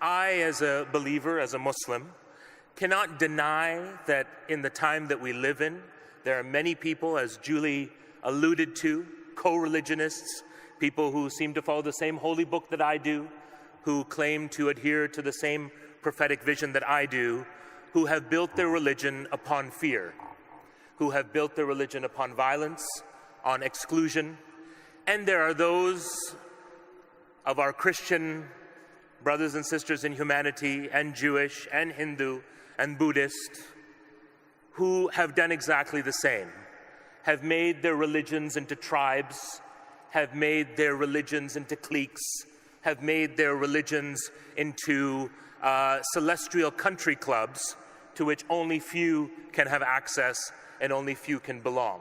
I, as a believer, as a Muslim, cannot deny that in the time that we live in, there are many people, as Julie alluded to, co-religionists, people who seem to follow the same holy book that I do, who claim to adhere to the same prophetic vision that I do, who have built their religion upon fear, who have built their religion upon violence, on exclusion. And there are those of our Christian brothers and sisters in humanity, and Jewish, and Hindu, and Buddhist, who have done exactly the same, have made their religions into tribes, have made their religions into cliques, have made their religions into celestial country clubs to which only few can have access and only few can belong.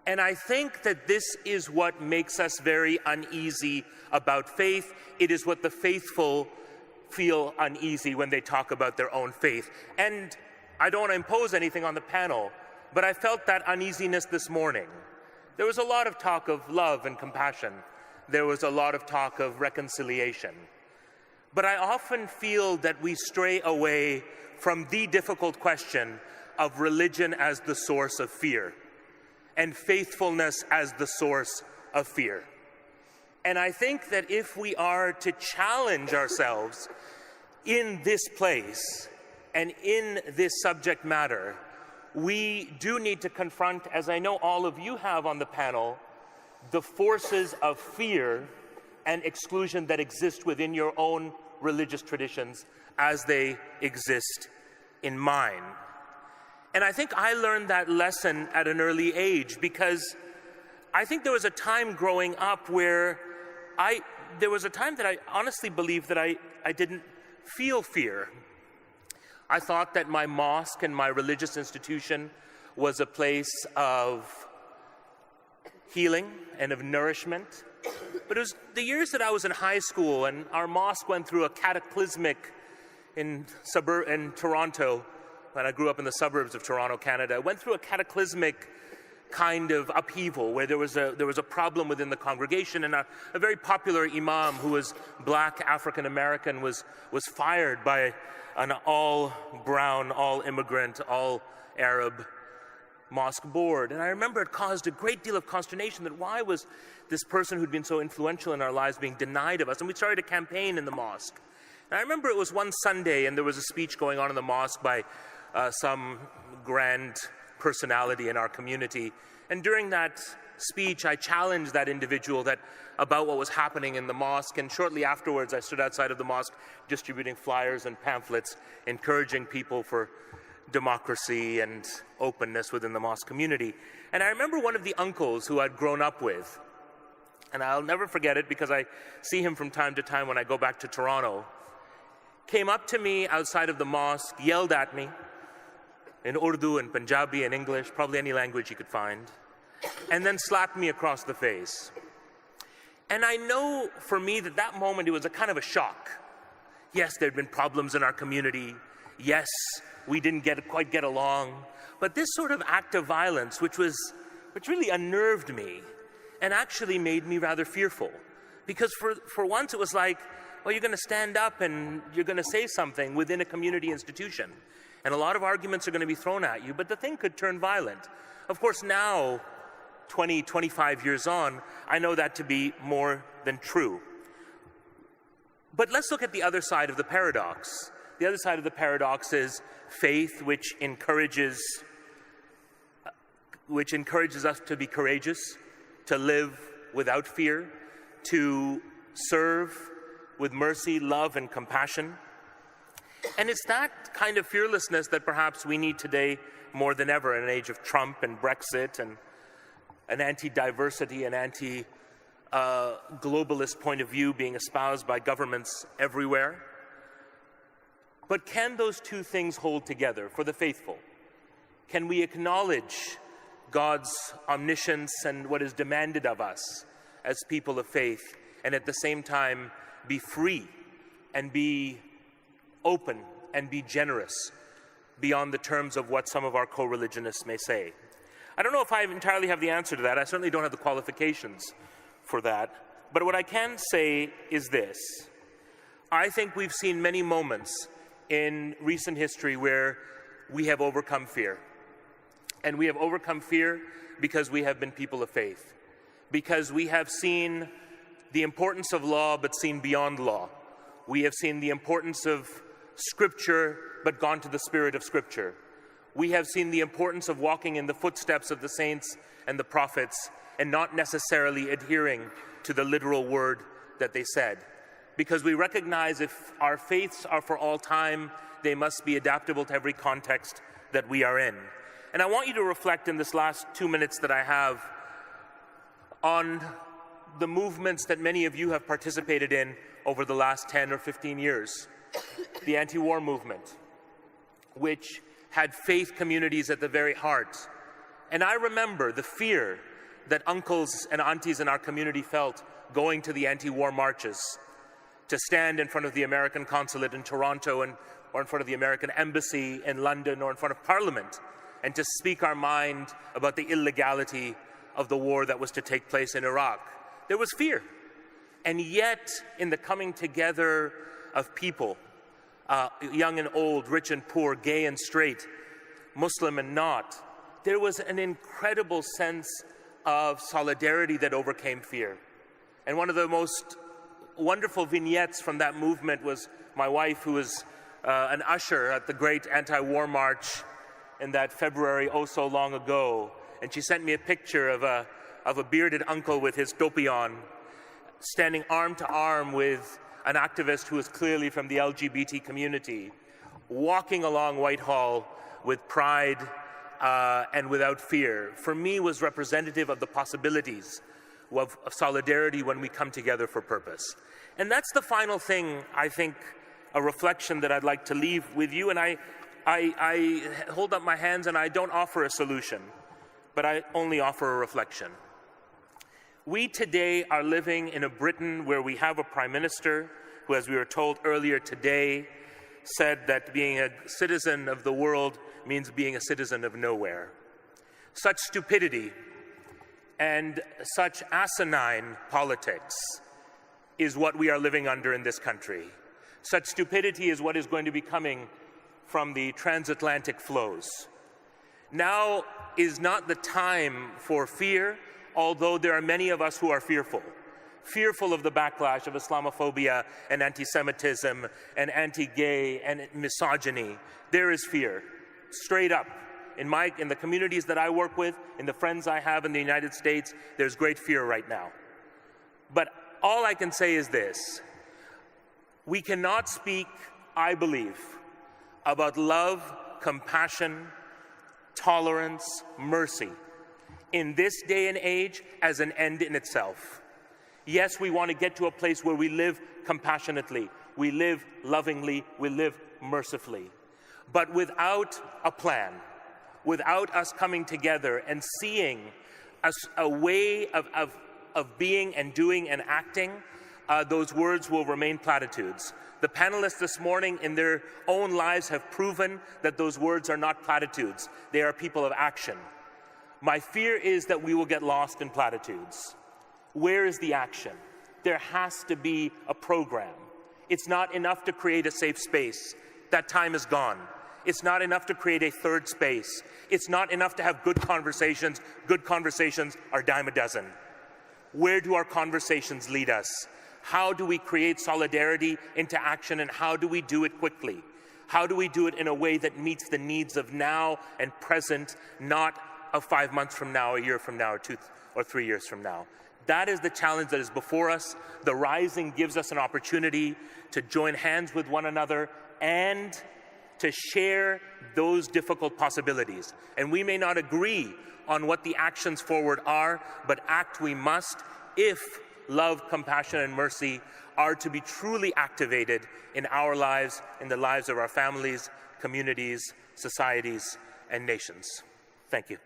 And I think that this is what makes us very uneasy about faith. It is what the faithful feel uneasy when they talk about their own faith. And I don't want to impose anything on the panel, but I felt that uneasiness this morning. There was a lot of talk of love and compassion. There was a lot of talk of reconciliation. But I often feel that we stray away from the difficult question of religion as the source of fear and faithfulness as the source of fear. And I think that if we are to challenge ourselves in this place and in this subject matter, we do need to confront, as I know all of you have on the panel, the forces of fear and exclusion that exist within your own religious traditions as they exist in mine. And I think I learned that lesson at an early age, because I think there was a time growing up where there was a time that I honestly believed that I didn't feel fear. I thought that my mosque and my religious institution was a place of healing and of nourishment. But it was the years that I was in high school and our mosque went through a cataclysmic in Toronto, when I grew up in the suburbs of Toronto, Canada, went through a cataclysmic kind of upheaval where there was a problem within the congregation, and a very popular imam who was black, African-American was fired by an all-brown, all-immigrant, all-Arab mosque board. And I remember it caused a great deal of consternation that why was this person who'd been so influential in our lives being denied of us? And we started a campaign in the mosque. And I remember it was one Sunday and there was a speech going on in the mosque by some grand personality in our community. And during that speech, I challenged that individual about what was happening in the mosque. And shortly afterwards, I stood outside of the mosque distributing flyers and pamphlets, encouraging people for democracy and openness within the mosque community. And I remember one of the uncles who I'd grown up with, and I'll never forget it because I see him from time to time when I go back to Toronto, came up to me outside of the mosque, yelled at me in Urdu and Punjabi and English, probably any language you could find, and then slapped me across the face. And I know for me that moment it was a kind of a shock. Yes, there'd been problems in our community. Yes, we didn't quite get along. But this sort of act of violence, which really unnerved me and actually made me rather fearful. Because for once it was like, well, you're going to stand up and you're going to say something within a community institution. And a lot of arguments are going to be thrown at you, but the thing could turn violent. Of course, now, 20, 25 years on, I know that to be more than true. But let's look at the other side of the paradox. The other side of the paradox is faith, which encourages us to be courageous, to live without fear, to serve with mercy, love, and compassion. And it's that kind of fearlessness that perhaps we need today more than ever in an age of Trump and Brexit and an anti-diversity and anti-globalist point of view being espoused by governments everywhere. But can those two things hold together for the faithful? Can we acknowledge God's omniscience and what is demanded of us as people of faith, and at the same time be free and be open and be generous beyond the terms of what some of our co-religionists may say? I don't know if I entirely have the answer to that. I certainly don't have the qualifications for that. But what I can say is this. I think we've seen many moments in recent history where we have overcome fear. And we have overcome fear because we have been people of faith, because we have seen the importance of law but seen beyond law. We have seen the importance of Scripture but gone to the spirit of Scripture. We have seen the importance of walking in the footsteps of the saints and the prophets and not necessarily adhering to the literal word that they said. Because we recognize if our faiths are for all time, they must be adaptable to every context that we are in. And I want you to reflect in this last 2 minutes that I have on the movements that many of you have participated in over the last 10 or 15 years. The anti-war movement, which had faith communities at the very heart. And I remember the fear that uncles and aunties in our community felt going to the anti-war marches, to stand in front of the American consulate in Toronto or in front of the American embassy in London or in front of Parliament, and to speak our mind about the illegality of the war that was to take place in Iraq. There was fear. And yet, in the coming together of people, young and old, rich and poor, gay and straight, Muslim and not, there was an incredible sense of solidarity that overcame fear. And one of the most wonderful vignettes from that movement was my wife, who was an usher at the great anti-war march in that February oh so long ago. And she sent me a picture of a bearded uncle with his topi on, standing arm to arm with an activist who is clearly from the LGBT community, walking along Whitehall with pride and without fear, for me was representative of the possibilities of solidarity when we come together for purpose. And that's the final thing, I think, a reflection that I'd like to leave with you. And I hold up my hands and I don't offer a solution, but I only offer a reflection. We today are living in a Britain where we have a Prime Minister who, as we were told earlier today, said that being a citizen of the world means being a citizen of nowhere. Such stupidity and such asinine politics is what we are living under in this country. Such stupidity is what is going to be coming from the transatlantic flows. Now is not the time for fear, although there are many of us who are fearful of the backlash of Islamophobia and anti-Semitism and anti-gay and misogyny. There is fear, straight up. In the communities that I work with, in the friends I have in the United States, there's great fear right now. But all I can say is this: we cannot speak, I believe, about love, compassion, tolerance, mercy in this day and age as an end in itself. Yes, we want to get to a place where we live compassionately, we live lovingly, we live mercifully. But without a plan, without us coming together and seeing a way of being and doing and acting, those words will remain platitudes. The panelists this morning in their own lives have proven that those words are not platitudes. They are people of action. My fear is that we will get lost in platitudes. Where is the action? There has to be a program. It's not enough to create a safe space. That time is gone. It's not enough to create a third space. It's not enough to have good conversations. Good conversations are dime a dozen. Where do our conversations lead us? How do we create solidarity into action, and how do we do it quickly? How do we do it in a way that meets the needs of now and present, not of 5 months from now, a year from now, or 2 or 3 years from now? That is the challenge that is before us. The Rising gives us an opportunity to join hands with one another and to share those difficult possibilities. And we may not agree on what the actions forward are, but act we must if love, compassion, and mercy are to be truly activated in our lives, in the lives of our families, communities, societies, and nations. Thank you.